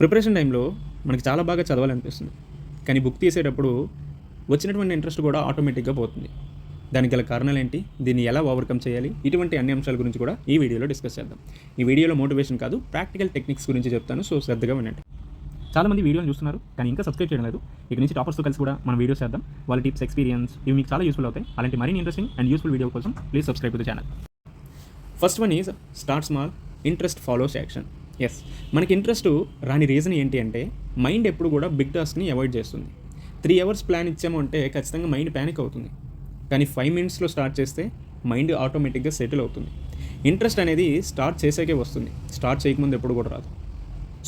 Preparation టైంలో మనకి చాలా బాగా చదవాలనిపిస్తుంది. కానీ బుక్ తీసేటప్పుడు వచ్చినటువంటి ఇంట్రెస్ట్ కూడా ఆటోమేటిక్‌గా పోతుంది. దానికి గల కారణాలేంటి? దీన్ని ఎలా ఓవర్‌కమ్ చేయాలి? ఇటువంటి అన్ని అంశాల గురించి కూడా ఈ వీడియోలో డిస్కస్ చేద్దాం. ఈ వీడియోలో మోటివేషన్ కాదు, ప్రాక్టికల్ టెక్నిక్స్ గురించి చెప్తాను. సో, శ్రద్ధగా వినండి. చాలామంది వీడియోని చూస్తున్నారు, కానీ ఇంకా సబ్స్క్రైబ్ చేయడం లేదు. ఇక నుంచి టాపర్స్‌తో కలిసి కూడా మనం వీడియోస్ చేద్దాం. వాళ్ళ టిప్స్, ఎక్స్‌పీరియన్స్ ఇవి మీకు చాలా యూస్‌ఫుల్ అవుతాయి. అలాంటి మరిన్ని ఇంట్రెస్టింగ్ అండ్ యూస్‌ఫుల్ వీడియో కోసం please subscribe to the channel. First one is start small, interest follows action. Yes, మనకి ఇంట్రెస్ట్ రాని రీజన్ ఏంటి అంటే మైండ్ ఎప్పుడు కూడా బిగ్ టాస్క్ని అవాయిడ్ చేస్తుంది. 3 అవర్స్ ప్లాన్ ఇచ్చాము అంటే ఖచ్చితంగా మైండ్ ప్యానిక్ అవుతుంది. కానీ 5 మినిట్స్లో స్టార్ట్ చేస్తే మైండ్ ఆటోమేటిక్గా సెటిల్ అవుతుంది. ఇంట్రెస్ట్ అనేది స్టార్ట్ చేసాకే వస్తుంది, స్టార్ట్ చేయకముందు ఎప్పుడు కూడా రాదు.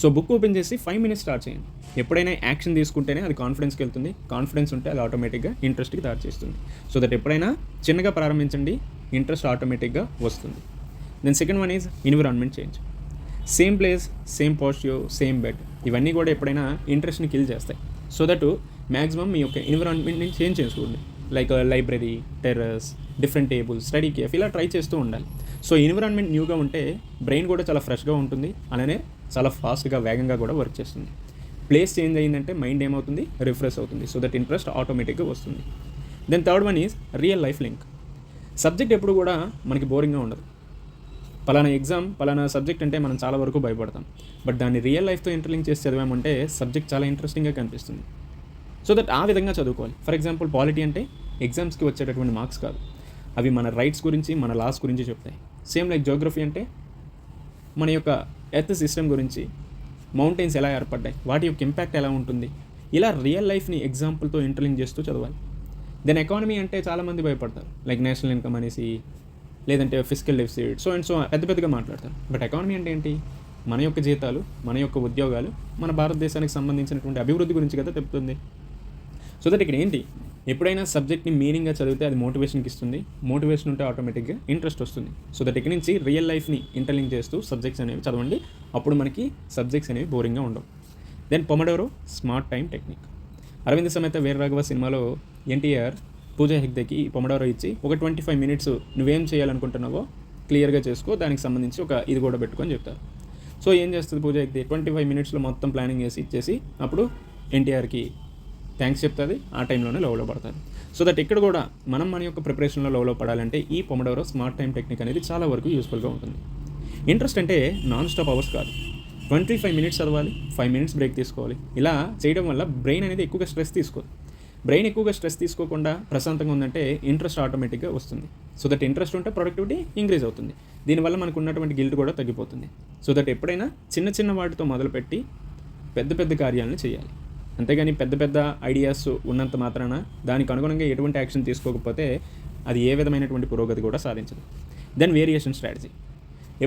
సో బుక్ ఓపెన్ చేసి 5 మినిట్స్ స్టార్ట్ చేయండి. ఎప్పుడైనా యాక్షన్ తీసుకుంటేనే అది కాన్ఫిడెన్స్కి వెళ్తుంది. కాన్ఫిడెన్స్ ఉంటే అది ఆటోమేటిక్గా ఇంట్రెస్ట్కి దారి చేస్తుంది. సో దట్ ఎప్పుడైనా చిన్నగా ప్రారంభించండి, ఇంట్రెస్ట్ ఆటోమేటిక్గా వస్తుంది. Then second one is environment change. Same place, same posture, same bed, ఇవన్నీ కూడా ఎప్పుడైనా ఇంట్రెస్ట్ని కిల్ చేస్తాయి. సో దట్ మ్యాక్సిమం మీ యొక్క ఎన్విరాన్మెంట్ని చేంజ్ చేసుకోండి. Like library, terrace, different tables, study cafe, ఇలా ట్రై చేస్తూ ఉండాలి. సో ఎన్విరాన్మెంట్ న్యూగా ఉంటే బ్రెయిన్ కూడా చాలా ఫ్రెష్గా ఉంటుంది, అలానే చాలా ఫాస్ట్గా, వేగంగా కూడా వర్క్ చేస్తుంది. ప్లేస్ చేంజ్ అయిందంటే మైండ్ ఏమవుతుంది, రిఫ్రెష్ అవుతుంది. సో దట్ ఇంట్రెస్ట్ ఆటోమేటిక్గా వస్తుంది. Then third one is real life link. Subject ఎప్పుడు కూడా మనకి బోరింగ్గా ఉండదు. పలానా ఎగ్జామ్, పలానా సబ్జెక్ట్ అంటే మనం చాలా వరకు భయపడతాం. బట్ దాన్ని రియల్ లైఫ్తో ఇంటర్లింక్ చేసి చదివామంటే సబ్జెక్ట్ చాలా ఇంట్రెస్టింగ్గా కనిపిస్తుంది. సో దట్ ఆ విధంగా చదువుకోవాలి. ఫర్ ఎగ్జాంపుల్ పాలిటీ అంటే ఎగ్జామ్స్కి వచ్చేటటువంటి మార్క్స్ కాదు, అవి మన రైట్స్ గురించి, మన లాస్ గురించి చెప్తాయి. సేమ్ లైక్ జియోగ్రఫీ అంటే మన యొక్క ఎర్త్ సిస్టమ్ గురించి, మౌంటైన్స్ ఎలా ఏర్పడ్డాయి, వాటి యొక్క ఇంపాక్ట్ ఎలా ఉంటుంది, ఇలా రియల్ లైఫ్ని ఎగ్జాంపుల్తో ఇంటర్లింక్ చేస్తూ చదవాలి. దెన్ ఎకానమీ అంటే చాలామంది భయపడతారు, లైక్ నేషనల్ ఇన్కమ్ అనేసి, లేదంటే physical deficit, so and so పెద్దగా మాట్లాడతారు. బట్ ఎకానమీ అంటే ఏంటి? మన యొక్క జీతాలు, మన యొక్క ఉద్యోగాలు, మన భారతదేశానికి సంబంధించినటువంటి అభివృద్ధి గురించి కదా చెప్తుంది. సో దట్ ఇక్కడ ఏంటి, ఎప్పుడైనా సబ్జెక్ట్ని మీనింగ్గా చదివితే అది మోటివేషన్కి ఇస్తుంది. మోటివేషన్ ఉంటే ఆటోమేటిక్గా ఇంట్రెస్ట్ వస్తుంది. సో దట్ ఇక్కడ నుంచి రియల్ లైఫ్ని ఇంటర్లింక్ చేస్తూ సబ్జెక్ట్స్ అనేవి చదవండి. అప్పుడు మనకి సబ్జెక్ట్స్ అనేవి బోరింగ్గా ఉండవు. Then pomodoro smart time technique. Aravinda Sametha Veera Raghava సినిమాలో ఎన్టీఆర్ పూజా హెగ్దేకి పొమడోరో ఇచ్చి ఒక 25 మినిట్స్ నువ్వేం చేయాలనుకుంటున్నావో క్లియర్గా చేసుకో, దానికి సంబంధించి ఒక ఇది కూడా పెట్టుకొని చెప్తారు. సో ఏం చేస్తుంది పూజా హెగ్దే, 25 మినిట్స్లో మొత్తం ప్లానింగ్ చేసి ఇచ్చేసి అప్పుడు ఎన్టీఆర్కి థ్యాంక్స్ చెప్తుంది. ఆ టైంలోనే లవ్లో పడతారు. సో దట్ ఇక్కడ కూడా మనం మన యొక్క ప్రిపరేషన్లో లవ్లో పడాలంటే ఈ పొమడోరో స్మార్ట్ టైం టెక్నిక్ అనేది చాలా వరకు యూస్ఫుల్గా ఉంటుంది. ఇంట్రెస్ట్ అంటే నాన్ స్టాప్ అవర్స్ కాదు, 25 మినిట్స్ చదవాలి, 5 మినిట్స్ బ్రేక్ తీసుకోవాలి. ఇలా చేయడం వల్ల బ్రెయిన్ అనేది ఎక్కువగా స్ట్రెస్ తీసుకోదు. బ్రెయిన్ ఎక్కువగా స్ట్రెస్ తీసుకోకుండా ప్రశాంతంగా ఉందంటే ఇంట్రెస్ట్ ఆటోమేటిక్గా వస్తుంది. సో దట్ ఇంట్రెస్ట్ ఉంటే ప్రొడక్టివిటీ ఇంక్రీజ్ అవుతుంది. దీనివల్ల మనకు ఉన్నటువంటి గిల్ట్ కూడా తగ్గిపోతుంది. సో దట్ ఎప్పుడైనా చిన్న వాటితో మొదలుపెట్టి పెద్ద కార్యాలను చేయాలి. అంతేగాని పెద్ద ఐడియాస్ ఉన్నంత మాత్రాన దానికి అనుగుణంగా ఎటువంటి యాక్షన్ తీసుకోకపోతే అది ఏ విధమైనటువంటి పురోగతి కూడా సాధించదు. Then variation strategy.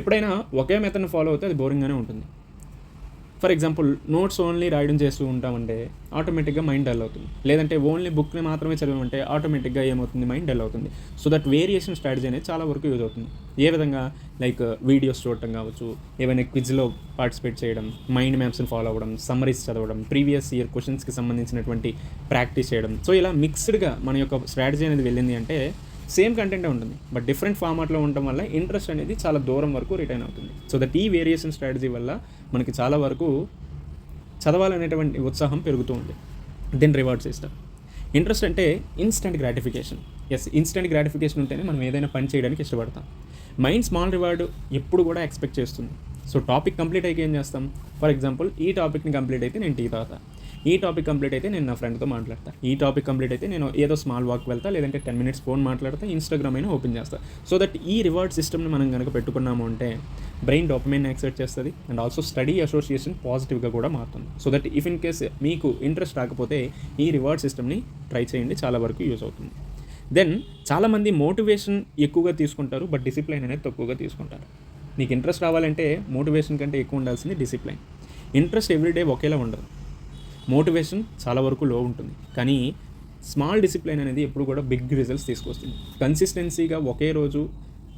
ఎప్పుడైనా ఒకే మెథడ్ని ఫాలో అవుతే అది బోరింగ్గానే ఉంటుంది. ఫర్ ఎగ్జాంపుల్ నోట్స్ ఓన్లీ రాయడం చేస్తూ ఉంటామంటే ఆటోమేటిక్గా మైండ్ డల్ అవుతుంది. లేదంటే ఓన్లీ బుక్ని మాత్రమే చదివామంటే ఆటోమేటిక్గా ఏమవుతుంది, మైండ్ డల్ అవుతుంది. సో దట్ వేరియేషన్ స్ట్రాటజీ అనేది చాలా వరకు యూజ్ అవుతుంది. ఏ విధంగా, లైక్ వీడియోస్ చూడటం కావచ్చు, ఏవైనా క్విజ్లో పార్టిసిపేట్ చేయడం, మైండ్ మ్యాప్స్ని ఫాలో అవ్వడం, సమ్మరీస్ చదవడం, ప్రీవియస్ ఇయర్ క్వశ్చన్స్కి సంబంధించినటువంటి ప్రాక్టీస్ చేయడం. సో ఇలా మిక్స్డ్గా మన యొక్క స్ట్రాటజీ అనేది వెళ్ళింది అంటే సేమ్ కంటెంటే ఉంటుంది, బట్ డిఫరెంట్ ఫార్మాట్లో ఉండటం వల్ల ఇంట్రెస్ట్ అనేది చాలా దూరం వరకు రిటైన్ అవుతుంది. సో దట్ ఈ వేరియేషన్ స్ట్రాటజీ వల్ల మనకి చాలా వరకు చదవాలనేటువంటి ఉత్సాహం పెరుగుతూ ఉంది. Then reward system. ఇంట్రెస్ట్ అంటే instant gratification. Yes, instant gratification ఉంటేనే మనం ఏదైనా పని చేయడానికి ఇష్టపడతాం. మైండ్ స్మాల్ రివార్డ్ ఎప్పుడు కూడా ఎక్స్పెక్ట్ చేస్తుంది. సో టాపిక్ కంప్లీట్ అయితే ఏం చేస్తాం, ఫర్ ఎగ్జాంపుల్ ఈ టాపిక్ని కంప్లీట్ అయితే నేను టీ తాగుతా, ఈ టాపిక్ కంప్లీట్ అయితే నేను నా ఫ్రెండ్తో మాట్లాడతా, ఈ టాపిక్ కంప్లీట్ అయితే నేను ఏదో స్మాల్ వాక్ వెళ్తా, లేదంటే 10 మినిట్స్ ఫోన్ మాట్లాడతా, ఇన్స్టాగ్రామ్ అయినా ఓపెన్ చేస్తా. సో దట్ ఈ రివార్డ్ సిస్టమ్ని మనం కనుక పెట్టుకున్నాము అంటే బ్రెయిన్ డోపమైన్ యాక్సెప్ట్ చేస్తుంది అండ్ ఆల్సో స్టడీ అసోసియేషన్ పాజిటివ్గా కూడా మారుతుంది. So that if in case మీకు ఇంట్రెస్ట్ రాకపోతే ఈ రివార్డ్ సిస్టమ్ని ట్రై చేయండి, చాలా వరకు యూజ్ అవుతుంది. దెన్ చాలామంది మోటివేషన్ ఎక్కువగా తీసుకుంటారు, బట్ డిసిప్లైన్ అనేది తక్కువగా తీసుకుంటారు. నీకు ఇంట్రెస్ట్ రావాలంటే మోటివేషన్ కంటే ఎక్కువ ఉండాల్సింది డిసిప్లైన్. ఇంట్రెస్ట్ ఎవ్రీడే ఒకేలా ఉండదు, మోటివేషన్ చాలా వరకు లో ఉంటుంది. కానీ స్మాల్ డిసిప్లైన్ అనేది ఎప్పుడు కూడా బిగ్ రిజల్ట్స్ తీసుకొస్తుంది. కన్సిస్టెన్సీగా ఒకే రోజు,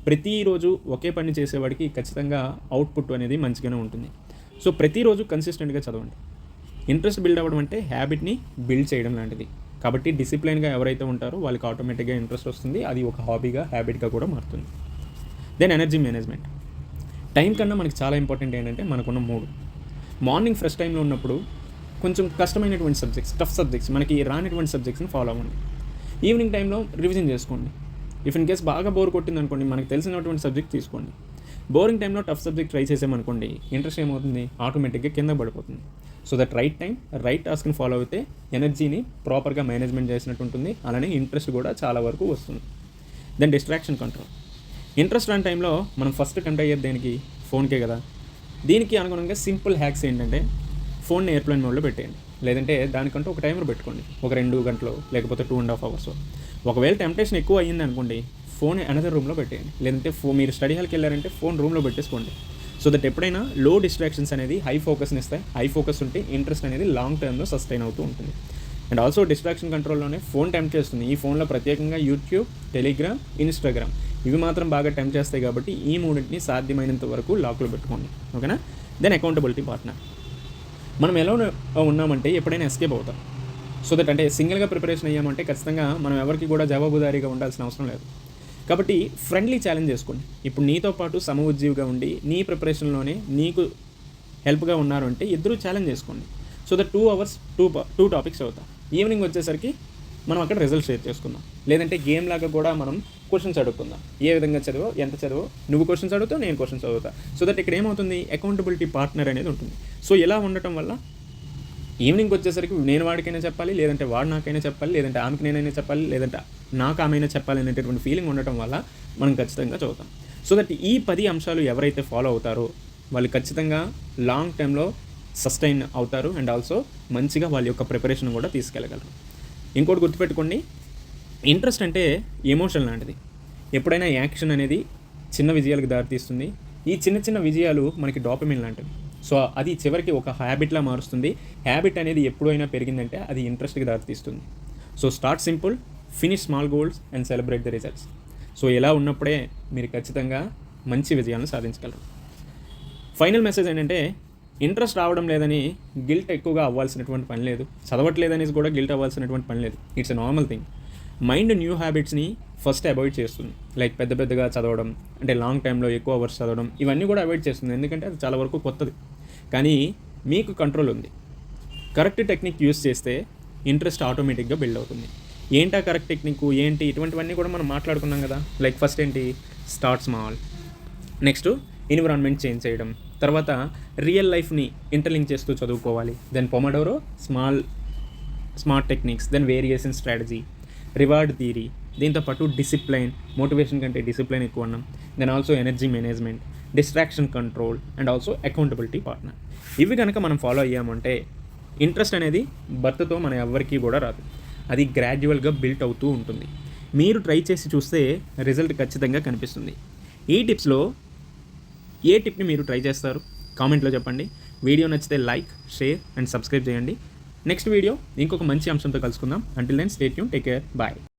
ప్రతిరోజు ఒకే పని చేసేవాడికి ఖచ్చితంగా అవుట్పుట్ అనేది మంచిగానే ఉంటుంది. సో ప్రతిరోజు కన్సిస్టెంట్గా చదవండి. ఇంట్రెస్ట్ బిల్డ్ అవ్వడం అంటే హ్యాబిట్ని బిల్డ్ చేయడం లాంటిది. కాబట్టి డిసిప్లైన్గా ఎవరైతే ఉంటారో వాళ్ళకి ఆటోమేటిక్గా ఇంట్రెస్ట్ వస్తుంది. అది ఒక హాబీగా, హ్యాబిట్గా కూడా మారుతుంది. Then energy management. టైం కన్నా మనకి చాలా ఇంపార్టెంట్ ఏంటంటే మనకున్న మూడ్. మార్నింగ్ ఫ్రెష్ టైంలో ఉన్నప్పుడు కొంచెం కష్టమైనటువంటి సబ్జెక్ట్స్, టఫ్ సబ్జెక్ట్స్, మనకి రానటువంటి సబ్జెక్ట్స్ని ఫాలో అవ్వండి. ఈవినింగ్ టైంలో రివిజన్ చేసుకోండి. ఇఫ్ ఇన్ కేస్ బాగా బోర్ కొట్టింది అనుకోండి, మనకు తెలిసినటువంటి సబ్జెక్ట్ తీసుకోండి. బోరింగ్ టైంలో టఫ్ సబ్జెక్ట్ ట్రై చేసామనుకోండి, ఇంట్రెస్ట్ ఏమవుతుంది, ఆటోమేటిక్గా కింద పడిపోతుంది. So that right time right టాస్క్ని ఫాలో అయితే ఎనర్జీని ప్రాపర్గా మేనేజ్మెంట్ చేసినట్టు ఉంటుంది, అలానే ఇంట్రెస్ట్ కూడా చాలా వరకు వస్తుంది. Then distraction control. ఇంట్రెస్ట్ రాని టైంలో మనం ఫస్ట్ కంట్ అయ్యేది దేనికి, ఫోన్కే కదా. దీనికి అనుగుణంగా సింపుల్ హ్యాక్స్ ఏంటంటే, ఫోన్ని ఎయిర్ప్లేన్ మోడ్లో పెట్టేయండి, లేదంటే దానికంటూ ఒక టైమర్ పెట్టుకోండి, ఒక 2 గంటలు లేకపోతే 2.5 అవర్స్. ఒకవేళ టెంప్టేషన్ ఎక్కువ అయ్యింది అనుకోండి, ఫోన్ అనదర్ రూమ్లో పెట్టేయండి, లేదంటే మీరు స్టడీ హాల్కి వెళ్ళారంటే ఫోన్ రూమ్లో పెట్టేసుకోండి. సో దట్ ఎప్పుడైనా లో డిస్ట్రాక్షన్స్ అనేది హై ఫోకస్ని ఇస్తాయి. హై ఫోకస్ ఉంటే ఇంట్రెస్ట్ అనేది లాంగ్ టర్మ్లో సస్టైన్ అవుతూ ఉంటుంది. అండ్ ఆల్సో డిస్ట్రాక్షన్ కంట్రోల్లోనే ఫోన్ టెంప్ట్ చేస్తుంది. ఈ ఫోన్లో ప్రత్యేకంగా యూట్యూబ్, టెలిగ్రామ్, ఇన్స్టాగ్రామ్ ఇవి మాత్రం బాగా టెంప్ట్ చేస్తాయి. కాబట్టి ఈ మూడింటిని సాధ్యమైనంత వరకు లాక్లో పెట్టుకోండి, ఓకేనా. Then accountability partner. మనం ఎలా ఉన్నామంటే ఎప్పుడైనా ఎస్కేప్ అవుతాం. సో దట్ అంటే సింగిల్గా ప్రిపరేషన్ అయ్యామంటే ఖచ్చితంగా మనం ఎవరికి కూడా జవాబుదారీగా ఉండాల్సిన అవసరం లేదు. కాబట్టి ఫ్రెండ్లీ ఛాలెంజ్ చేసుకోండి. ఇప్పుడు నీతో పాటు సమఉద్యోగిగా ఉండి నీ ప్రిపరేషన్లోనే నీకు హెల్ప్గా ఉన్నారు అంటే ఇద్దరు ఛాలెంజ్ చేసుకోండి. సో దట్ 2 hours 2 టాపిక్స్ అవుతాం. ఈవినింగ్ వచ్చేసరికి మనం అక్కడ రిజల్ట్ షేర్ చేసుకుందాం, లేదంటే గేమ్ లాగా కూడా మనం క్వశ్చన్స్ అడుగుకుందాం. ఏ విధంగా చదివో, ఎంత చదివో, నువ్వు క్వశ్చన్స్ అడుగుతావు, నేను క్వశ్చన్స్ చదువుతా. సో దట్ ఇక్కడ ఏమవుతుంది, అకౌంటబిలిటీ పార్ట్నర్ అనేది ఉంటుంది. సో ఇలా ఉండటం వల్ల ఈవినింగ్ వచ్చేసరికి నేను వాడికైనా చెప్పాలి, లేదంటే వాడు నాకైనా చెప్పాలి, లేదంటే ఆమెకి నేనైనా చెప్పాలి, లేదంటే నాకు ఆమెనా చెప్పాలి అనేటటువంటి ఫీలింగ్ ఉండటం వల్ల మనం ఖచ్చితంగా చదువుతాం. సో దట్ ఈ 10 అంశాలు ఎవరైతే ఫాలో అవుతారో వాళ్ళు ఖచ్చితంగా లాంగ్ టైంలో సస్టైన్ అవుతారు. అండ్ ఆల్సో మంచిగా వాళ్ళ యొక్క ప్రిపరేషన్ కూడా తీసుకెళ్ళగలరు. ఇంకోటి గుర్తుపెట్టుకోండి, ఇంట్రెస్ట్ అంటే ఎమోషన్ లాంటిది. ఎప్పుడైనా యాక్షన్ అనేది చిన్న విజయాలకు దారితీస్తుంది. ఈ చిన్న చిన్న విజయాలు మనకి డోపమిన్ లాంటివి. సో అది చివరికి ఒక హ్యాబిట్లా మారుస్తుంది. హ్యాబిట్ అనేది ఎప్పుడైనా పెరిగిందంటే అది ఇంట్రెస్ట్కి దారితీస్తుంది. So start simple, finish small goals and celebrate the results. So ఇలా ఉన్నప్పుడే మీరు ఖచ్చితంగా మంచి విజయాలను సాధించగలరు. ఫైనల్ మెసేజ్ ఏంటంటే, ఇంట్రెస్ట్ రావడం లేదని గిల్ట్ ఎక్కువగా అవ్వాల్సినటువంటి పని లేదు. చదవట్లేదనేసి కూడా గిల్ట్ అవ్వాల్సినటువంటి పని లేదు. It's a normal thing. Mind new హ్యాబిట్స్ని ఫస్ట్ అవాయిడ్ చేస్తుంది. లైక్ పెద్దగా చదవడం, అంటే లాంగ్ టైంలో ఎక్కువ అవర్స్ చదవడం, ఇవన్నీ కూడా అవాయిడ్ చేస్తుంది. ఎందుకంటే అది చాలా వరకు కొత్తది. కానీ మీకు కంట్రోల్ ఉంది. కరెక్ట్ టెక్నిక్ యూస్ చేస్తే ఇంట్రెస్ట్ ఆటోమేటిక్గా బిల్డ్ అవుతుంది. ఏంటా కరెక్ట్ టెక్నిక్ ఏంటి, ఇటువంటివన్నీ కూడా మనం మాట్లాడుకున్నాం కదా. లైక్ ఫస్ట్ ఏంటి, start small. Next environment change చేయడం. తర్వాత రియల్ లైఫ్ని ఇంటర్లింక్ చేస్తూ చదువుకోవాలి. Then pomodoro, smart techniques, then variation strategy, reward theory, దీంతోపాటు డిసిప్లైన్, మోటివేషన్ కంటే డిసిప్లైన్ ఎక్కువ ఉన్నాం. Then also energy management, distraction control and also accountability partner. ఇవి కనుక మనం ఫాలో అయ్యామంటే ఇంట్రెస్ట్ అనేది బర్త్తో మన ఎవ్వరికీ కూడా రాదు. అది గ్రాడ్యువల్గా బిల్ట్ అవుతూ ఉంటుంది. మీరు ట్రై చేసి చూస్తే రిజల్ట్ ఖచ్చితంగా కనిపిస్తుంది. ఈ టిప్స్లో ఏ టిప్ని మీరు ట్రై చేస్తారు కామెంట్లో చెప్పండి. వీడియో నచ్చితే లైక్, షేర్ అండ్ సబ్స్క్రైబ్ చేయండి. నెక్స్ట్ వీడియో ఇంకొక మంచి అంశంతో కలుసుకుందాం. Until then stay tuned, take care, bye.